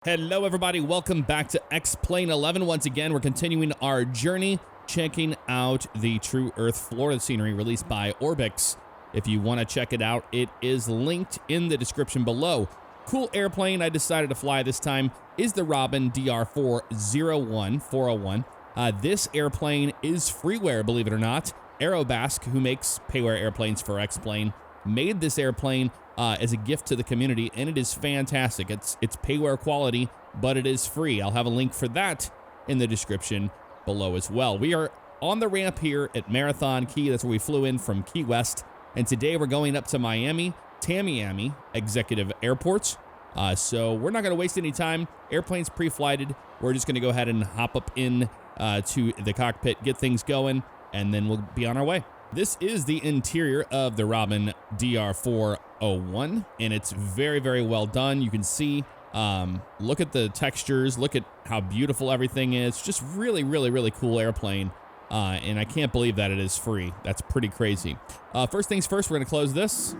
Hello everybody, welcome back to X-Plane 11. Once again, we're continuing our journey, checking out the True Earth Florida scenery released by Orbix. If you want to check it out, it is linked in the description below. Cool airplane I decided to fly this time is the Robin DR401. This airplane is freeware, believe it or not. Aerobasque, who makes payware airplanes for X-Plane, made this airplane as a gift to the community, and it is fantastic. It's payware quality, but it is free. I'll have a link for that in the description below as well. We are on the ramp here at Marathon Key. That's where we flew in from Key West, and today we're going up to Miami, Tamiami Executive Airport. So we're not going to waste any time. Airplane's pre-flighted. We're just going to go ahead and hop up in to the cockpit, get things going, and then we'll be on our way. This is the interior of the Robin DR401, and it's very, very well done. You can see, look at the textures, look at how beautiful everything is. Just really, really, really cool airplane, and I can't believe that it is free. That's pretty crazy. First things first, we're going to close this.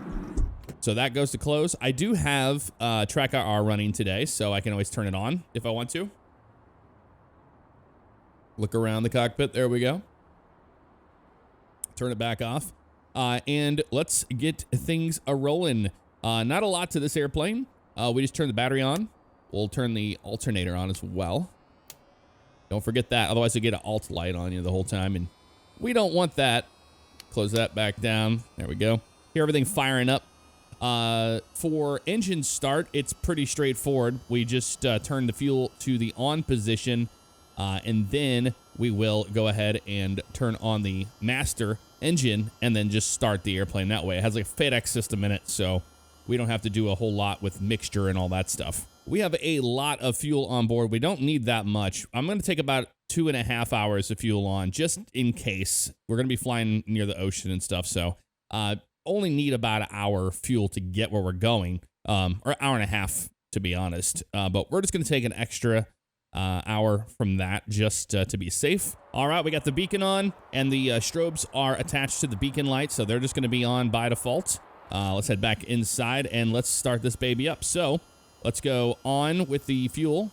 So that goes to close. I do have Track IR running today, so I can always turn it on if I want to. Look around the cockpit. There we go. Turn it back off, and let's get things a-rolling. Not a lot to this airplane. We just turned the battery on. We'll turn the alternator on as well. Don't forget that, otherwise you'll get an alt light on you the whole time, and we don't want that. Close that back down. There we go. Hear everything firing up. For engine start, it's pretty straightforward. We just turn the fuel to the on position, and then we will go ahead and turn on the master engine and then just start the airplane that way. It has like a FedEx system in it, so we don't have to do a whole lot with mixture and all that stuff. We have a lot of fuel on board. We don't need that much. I'm going to take about 2.5 hours of fuel on just in case. We're going to be flying near the ocean and stuff, so only need about an hour fuel to get where we're going, or an hour and a half to be honest. But we're just going to take an extra hour from that just to be safe. All right, we got the beacon on, and the strobes are attached to the beacon light, so they're just going to be on by default. Let's head back inside and let's start this baby up. So let's go on with the fuel.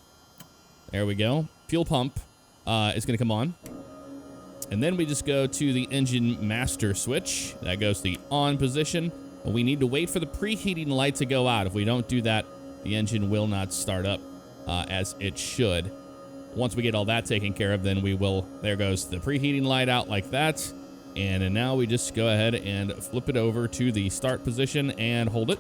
There we go. Fuel pump is going to come on, and then we just go to the engine master switch. That goes to the on position, and we need to wait for the preheating light to go out. If we don't do that, the engine will not start up as it should. Once we get all that taken care of, then we will, there goes the preheating light out like that. And now we just go ahead and flip it over to the start position and hold it.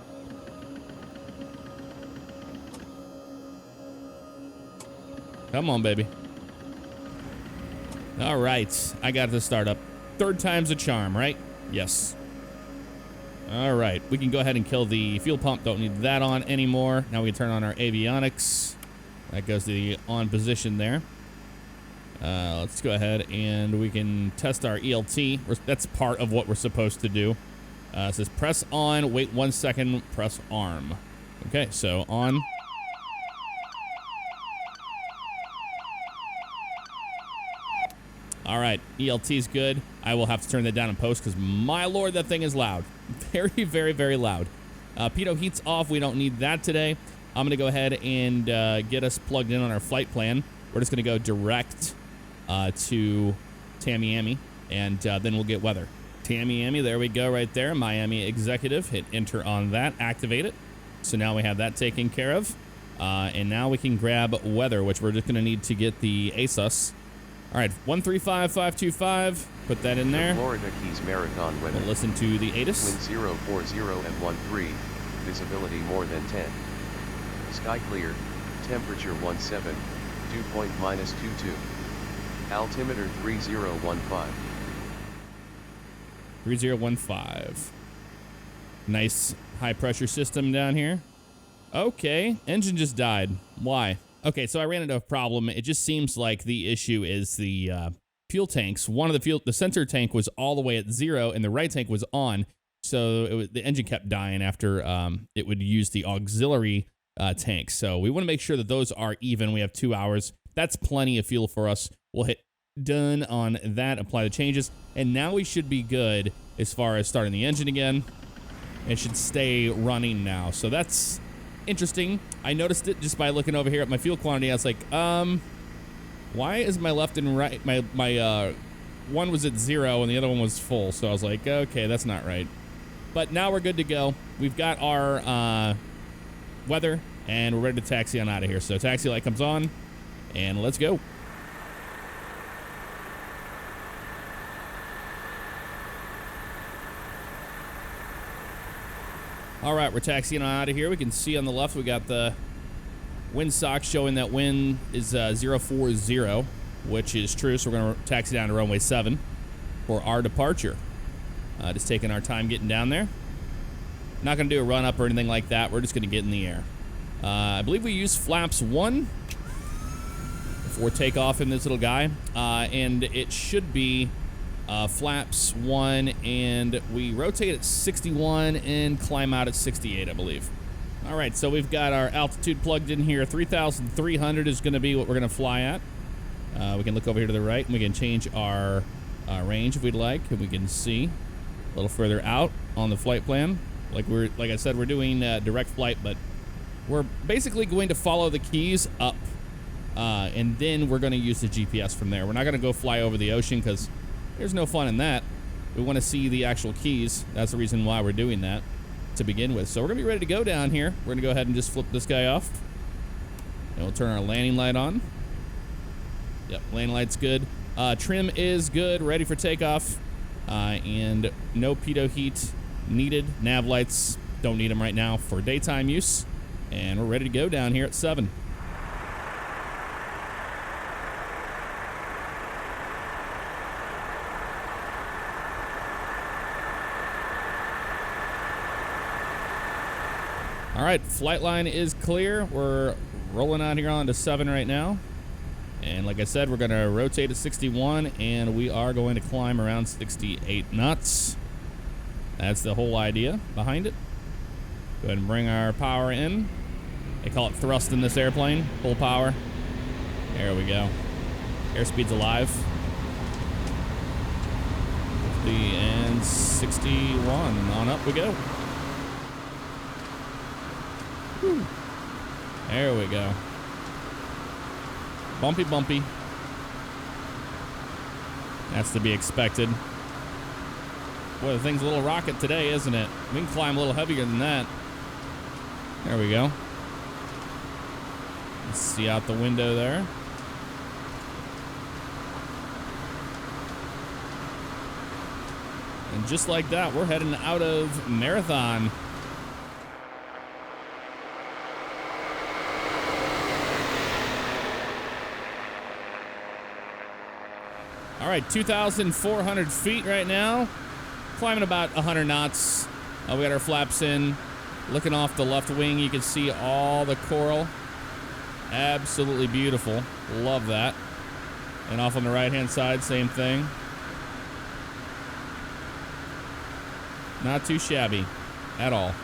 Come on, baby. All right, I got the start up. Third time's a charm, right? Yes. All right, we can go ahead and kill the fuel pump. Don't need that on anymore. Now we can turn on our avionics. That goes to the on position there. Let's go ahead and we can test our ELT. That's part of what we're supposed to do. It says press on, wait 1 second, press arm. Okay, so on. All right, ELT is good. I will have to turn that down in post because, my lord, that thing is loud. Very, very, very loud. Pitot heat's off. We don't need that today. I'm going to go ahead and get us plugged in on our flight plan. We're just going to go direct to Tamiami, and then we'll get weather. Tamiami, there we go right there. Miami Executive. Hit enter on that. Activate it. So now we have that taken care of. And now we can grab weather, which we're just going to need to get the ASUS. All right, 135525. Put that in there. Florida Keys Marathon weather. We'll listen to the ATIS. Wind 040 and 13. Visibility more than 10. Sky clear. Temperature 17. Dew point -22. Altimeter 3015. 3015. Nice high pressure system down here. Okay, engine just died. Why? Okay, so I ran into a problem. It just seems like the issue is the fuel tanks. One of the center tank was all the way at 0, and the right tank was on. So the engine kept dying after it would use the auxiliary tank. So we want to make sure that those are even. We have 2 hours. That's plenty of fuel for us. We'll hit done on that, apply the changes, and now we should be good as far as starting the engine again. It should stay running now. So that's interesting. I noticed it just by looking over here at my fuel quantity. I was like, why is my left and right, my one was at 0 and the other one was full. So I was like, okay, that's not right. But now we're good to go. We've got our weather and we're ready to taxi on out of here. So taxi light comes on and let's go. All right, we're taxiing on out of here. We can see on the left we got the wind sock showing that wind is 040, which is true. So we're going to taxi down to runway 7 for our departure. Just taking our time getting down there. Not going to do a run up or anything like that. We're just going to get in the air. I believe we use flaps 1 for takeoff in this little guy. And it should be flaps 1, and we rotate at 61 and climb out at 68, I believe. All right, so we've got our altitude plugged in here. 3,300 is going to be what we're going to fly at. We can look over here to the right, and we can change our range if we'd like, and we can see a little further out on the flight plan. Like I said, we're doing direct flight, but we're basically going to follow the keys up, and then we're going to use the GPS from there. We're not going to go fly over the ocean because there's no fun in that. We want to see the actual keys. That's the reason why we're doing that to begin with. So we're going to be ready to go down here. We're going to go ahead and just flip this guy off. And we'll turn our landing light on. Yep, landing light's good. Trim is good, ready for takeoff. And no pitot heat needed. Nav lights, don't need them right now for daytime use. And we're ready to go down here at 7. All right, flight line is clear. We're rolling out here onto 7 right now. And like I said, we're going to rotate at 61, and we are going to climb around 68 knots. That's the whole idea behind it. Go ahead and bring our power in. They call it thrust in this airplane, full power. There we go. Airspeed's alive. 50 and 61. On up we go. Whew. There we go. Bumpy, bumpy. That's to be expected. Boy, the thing's a little rocket today, isn't it? We can climb a little heavier than that. There we go. Let's see out the window there. And just like that, we're heading out of Marathon. All right, 2,400 feet right now. Climbing about 100 knots. We got our flaps in. Looking off the left wing, you can see all the coral. Absolutely beautiful. Love that. And off on the right-hand side, same thing. Not too shabby at all.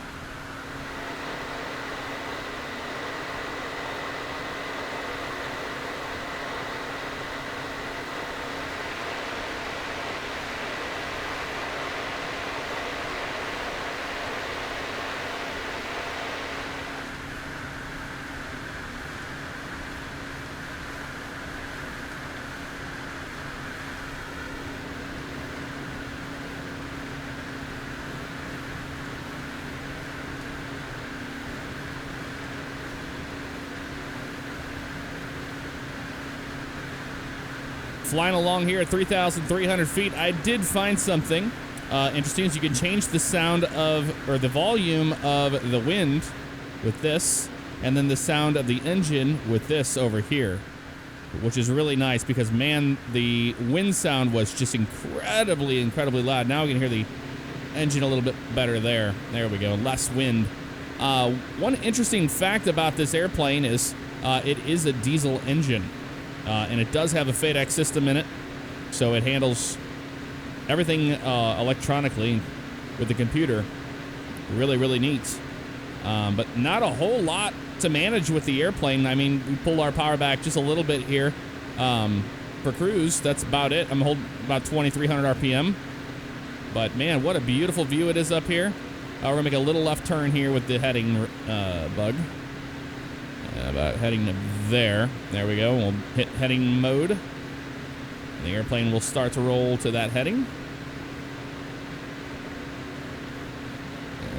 Flying along here at 3,300 feet, I did find something interesting. Is you can change the sound of, or the volume of the wind with this, and then the sound of the engine with this over here, which is really nice because, man, the wind sound was just incredibly loud. Now we can hear the engine a little bit better there. There we go, less wind. One interesting fact about this airplane is it is a diesel engine. And it does have a FADEX system in it, so it handles everything electronically with the computer. Really, really neat. But not a whole lot to manage with the airplane. I mean, we pulled our power back just a little bit here for cruise. That's about it. I'm holding about 2,300 RPM. But man, what a beautiful view it is up here. We're going to make a little left turn here with the heading bug. About heading to there. There we go. We'll hit heading mode. The airplane will start to roll to that heading.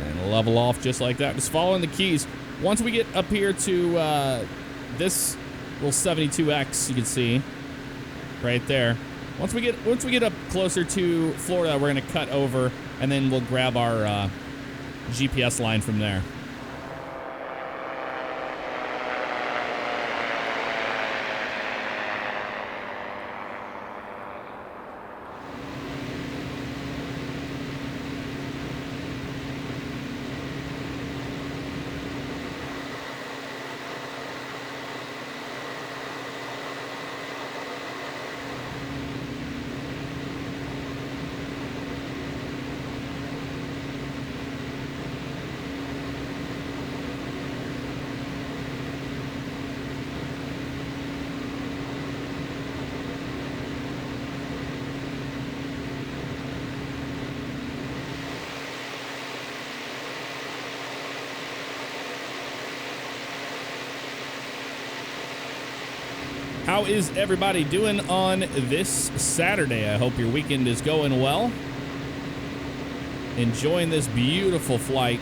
And level off just like that. Just following the keys. Once we get up here to this little 72X, you can see right there. Once we get up closer to Florida, we're going to cut over, and then we'll grab our GPS line from there. How is everybody doing on this Saturday? I hope your weekend is going well. Enjoying this beautiful flight.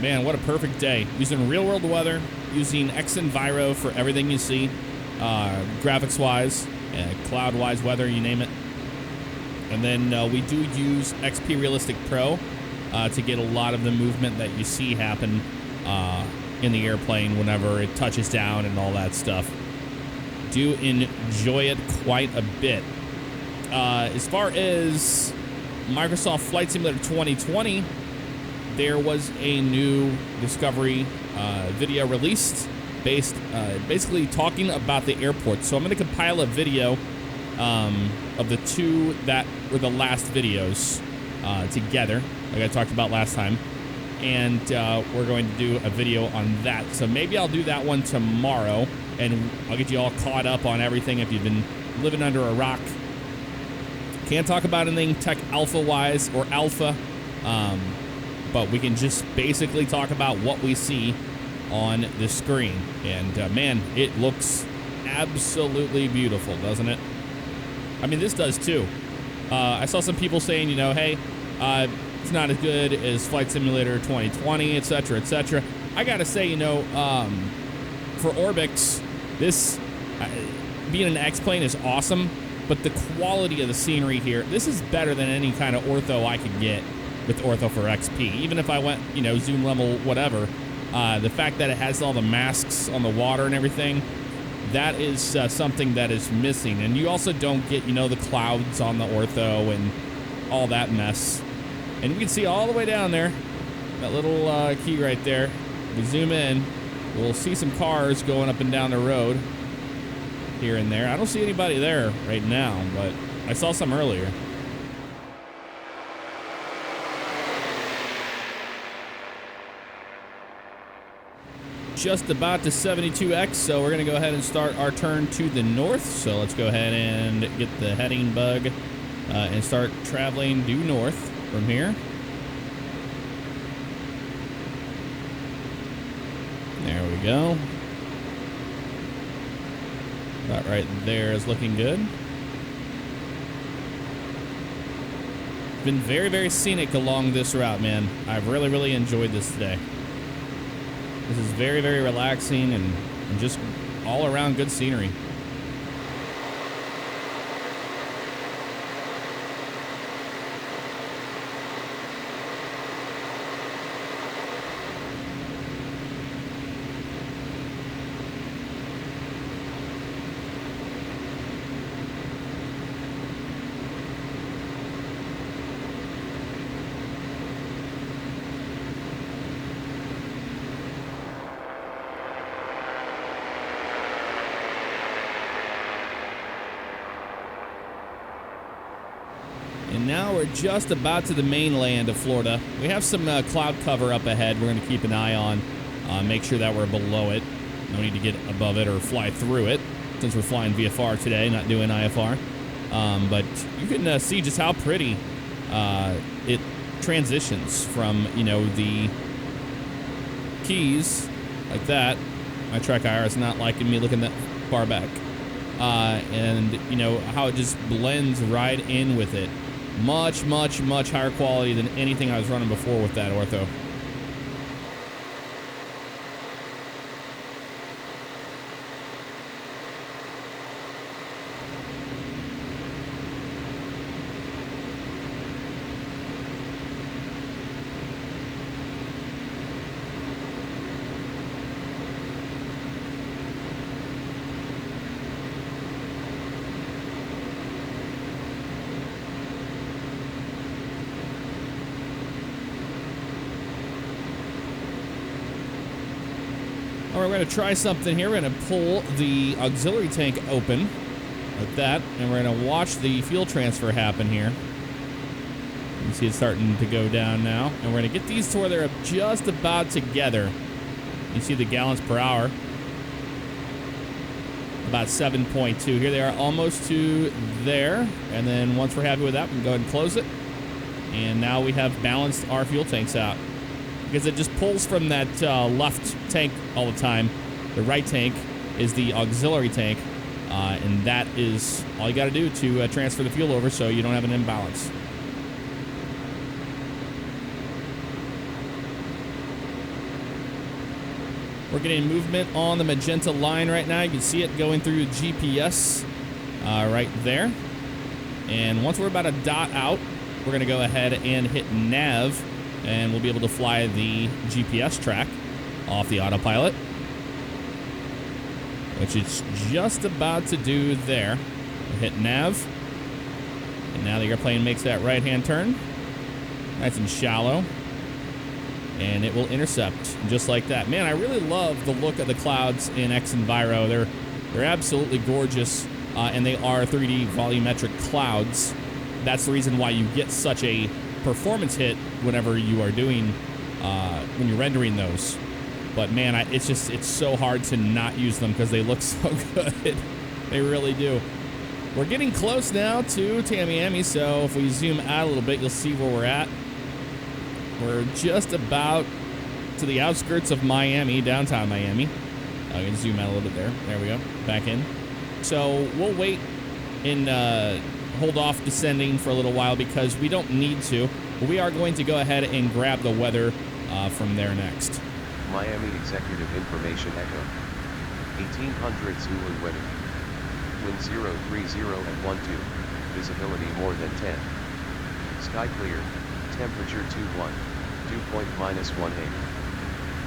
Man, what a perfect day. Using real world weather, using Xenviro for everything you see, graphics-wise, cloud-wise weather, you name it. And then we do use XP Realistic Pro to get a lot of the movement that you see happen in the airplane whenever it touches down and all that stuff. Do enjoy it quite a bit. As far as Microsoft Flight Simulator 2020, there was a new Discovery video released basically talking about the airport. So I'm going to compile a video of the two that were the last videos together, like I talked about last time. And we're going to do a video on that. So maybe I'll do that one tomorrow, and I'll get you all caught up on everything if you've been living under a rock. Can't talk about anything tech alpha-wise or alpha, but we can just basically talk about what we see on the screen. And man, it looks absolutely beautiful, doesn't it? I mean, this does too. I saw some people saying, you know, hey, it's not as good as Flight Simulator 2020, etc., etc. I gotta say, you know, for Orbix, this being an X-plane is awesome, but the quality of the scenery here, this is better than any kind of ortho I could get with ortho for XP. Even if I went, you know, zoom level, whatever, the fact that it has all the masks on the water and everything, that is something that is missing. And you also don't get, you know, the clouds on the ortho and all that mess. And you can see all the way down there, that little key right there. We zoom in, we'll see some cars going up and down the road here and there. I don't see anybody there right now, but I saw some earlier. Just about to 72X, so we're going to go ahead and start our turn to the north. So let's go ahead and get the heading bug and start traveling due north from here. There we go. About right there is looking good. It's been very, very scenic along this route, man. I've really, really enjoyed this today. This is very, very relaxing and just all around good scenery. And now we're just about to the mainland of Florida. We have some cloud cover up ahead we're going to keep an eye on. Make sure that we're below it. No need to get above it or fly through it, since we're flying VFR today, not doing IFR. But you can see just how pretty it transitions from, you know, the keys like that. My track IR is not liking me looking that far back. And, you know, how it just blends right in with it. Much, much, much higher quality than anything I was running before with that ortho. All right, we're going to try something here. We're going to pull the auxiliary tank open like that, and we're going to watch the fuel transfer happen here. You can see it's starting to go down now, and we're going to get these to where they're just about together. You see the gallons per hour, about 7.2. Here they are almost to there, and then once we're happy with that, we can go ahead and close it. And now we have balanced our fuel tanks out, because it just pulls from that left tank all the time. The right tank is the auxiliary tank, and that is all you got to do to transfer the fuel over so you don't have an imbalance. We're getting movement on the magenta line right now. You can see it going through GPS right there. And once we're about a dot out, we're going to go ahead and hit nav, and we'll be able to fly the GPS track off the autopilot, which it's just about to do there. We'll hit nav, and now the airplane makes that right-hand turn, nice and shallow, and it will intercept just like that. Man, I really love the look of the clouds in X Enviro. They're absolutely gorgeous, and they are 3D volumetric clouds. That's the reason why you get such a performance hit whenever you are doing, when you're rendering those. But man, it's so hard to not use them because they look so good. They really do. We're getting close now to Tamiami, so if we zoom out a little bit, you'll see where we're at. We're just about to the outskirts of Miami, downtown Miami. I can zoom out a little bit there. There we go. Back in. So we'll wait and hold off descending for a little while because we don't need to. But we are going to go ahead and grab the weather from there next. Miami Executive Information Echo. 1800 Zulu weather. Wind 030 at 12. Visibility more than 10. Sky clear. Temperature 21. Dew point -18.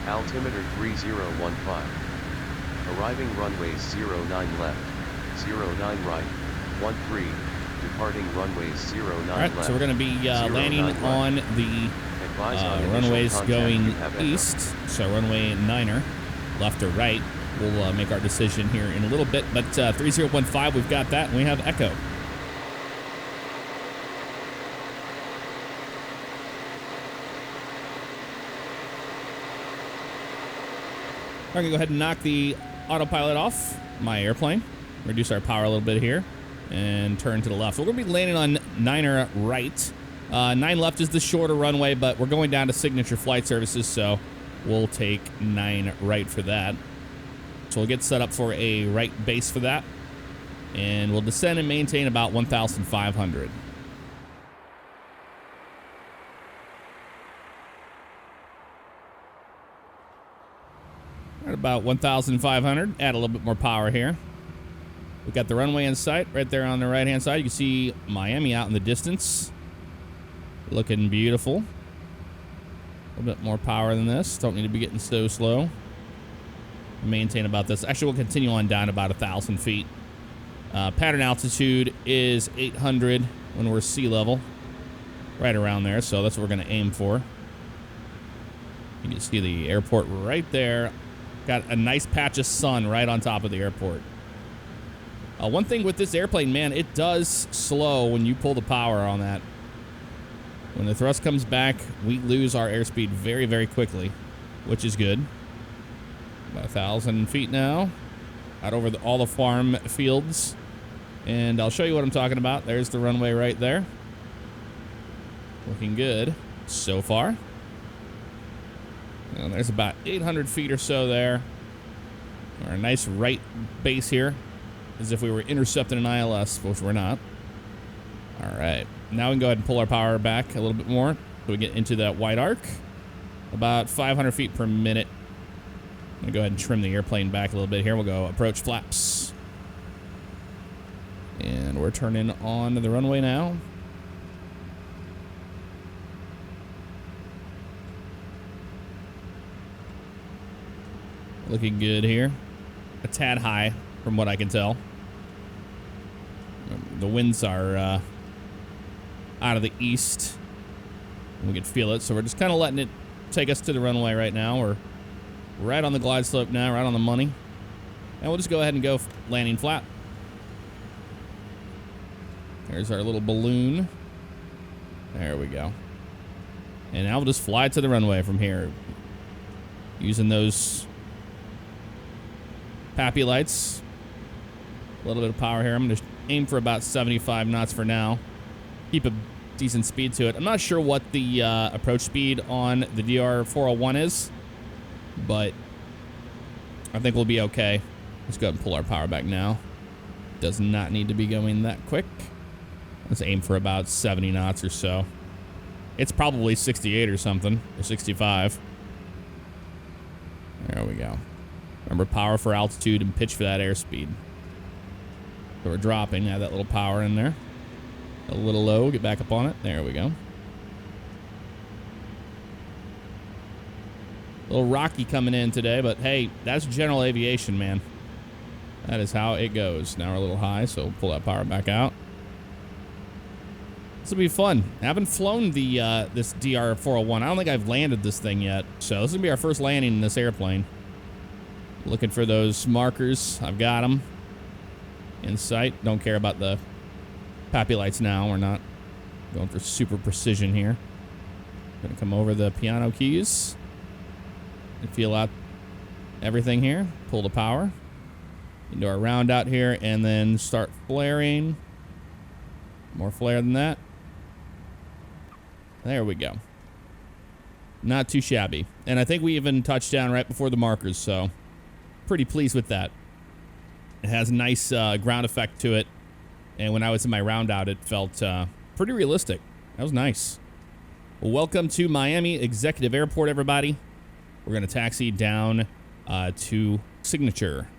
Altimeter 3015. Arriving runways 09 left, 09 right, 13. Departing runways 09 All right, left. so we're going to be landing on the runways going east. So runway 9er, left or right. We'll make our decision here in a little bit. But 3015, we've got that, and we have Echo. I'm going to go ahead and knock the autopilot off my airplane. Reduce our power a little bit here and turn to the left. So we're going to be landing on 9er right. 9 left is the shorter runway, but we're going down to Signature Flight Services, so we'll take 9 right for that. So we'll get set up for a right base for that, and we'll descend and maintain about 1,500. At about 1,500, add a little bit more power here. We've got the runway in sight right there on the right-hand side. You can see Miami out in the distance. Looking beautiful. A little bit more power than this. Don't need to be getting so slow. Maintain about this. Actually, we'll continue on down about 1,000 feet. Pattern altitude is 800 when we're sea level. Right around there, so that's what we're going to aim for. You can see the airport right there. Got a nice patch of sun right on top of the airport. One thing with this airplane, man, it does slow when you pull the power on that. When the thrust comes back, we lose our airspeed very, very quickly, which is good. About 1,000 feet now, out over all the farm fields. And I'll show you what I'm talking about. There's the runway right there. Looking good. so far. And there's about 800 feet or so there. Or a nice right base here, as if we were intercepting an ILS, which we're not. All right, now we can go ahead and pull our power back a little bit more so we get into that wide arc. About 500 feet per minute. I'm gonna go ahead and trim the airplane back a little bit here. We'll go approach flaps. And we're turning on the runway now. Looking good here. A tad high from what I can tell. The winds are out of the east. We can feel it, so we're just kind of letting it take us to the runway right now. We're right on the glide slope now, right on the money. And we'll just go ahead and go landing flat. There's our little balloon. There we go. And now we'll just fly to the runway from here. Using those PAPI lights. A little bit of power here. I'm going to aim for about 75 knots for now. Keep a decent speed to it. I'm not sure what the approach speed on the DR401 is, but I think we'll be okay. Let's go ahead and pull our power back now. Does not need to be going that quick. Let's aim for about 70 knots or so. It's probably 68 or something, or 65. There we go. Remember, power for altitude and pitch for that airspeed. So we're dropping. Add that little power in there. A little low. Get back up on it. There we go. A little rocky coming in today, but hey, that's general aviation, man. That is how it goes. Now we're a little high, so we'll pull that power back out. This will be fun. I haven't flown the this DR401. I don't think I've landed this thing yet, so this is gonna be our first landing in this airplane. Looking for those markers. I've got them in sight. Don't care about the PAPI lights now. We're not going for super precision here. Gonna come over the piano keys and feel out everything here. Pull the power into our round out here and then start flaring. More flare than that. There we go. Not too shabby. And I think we even touched down right before the markers, so pretty pleased with that. It has a nice ground effect to it. And when I was in my round out, it felt pretty realistic. That was nice. Well, welcome to Miami Executive Airport, everybody. We're going to taxi down to Signature.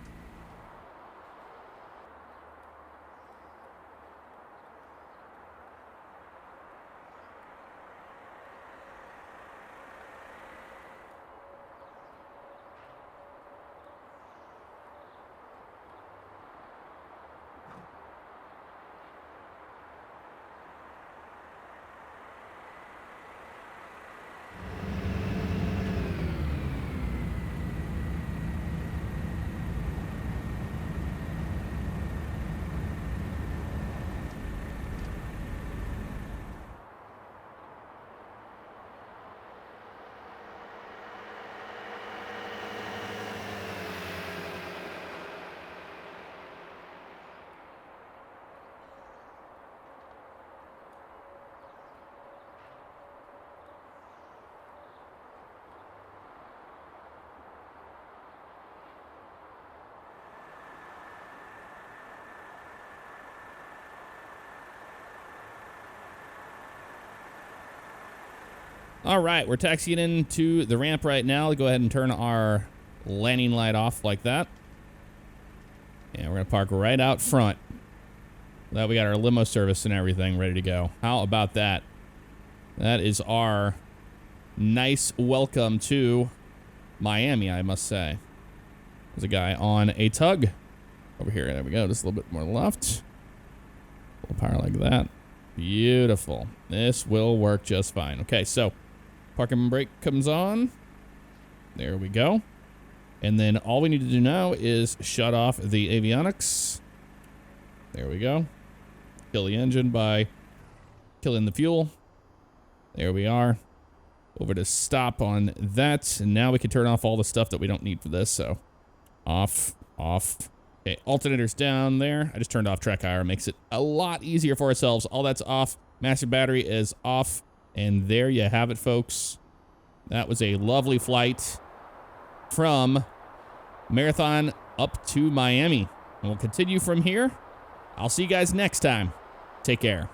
All right, we're taxiing into the ramp right now. Let's go ahead and turn our landing light off like that. And we're going to park right out front. That we got our limo service and everything ready to go. How about that? That is our nice welcome to Miami, I must say. There's a guy on a tug over here. There we go. Just a little bit more left. Full power like that. Beautiful. This will work just fine. Okay, so parking brake comes on. There we go. And then all we need to do now is shut off the avionics. There we go. Kill the engine by killing the fuel. There we are. Over to stop on that. And now we can turn off all the stuff that we don't need for this. So off, off. Okay, alternator's down there. I just turned off track IR. Makes it a lot easier for ourselves. All that's off. Master battery is off. And there you have it, folks. That was a lovely flight from Marathon up to Miami. And we'll continue from here. I'll see you guys next time. Take care.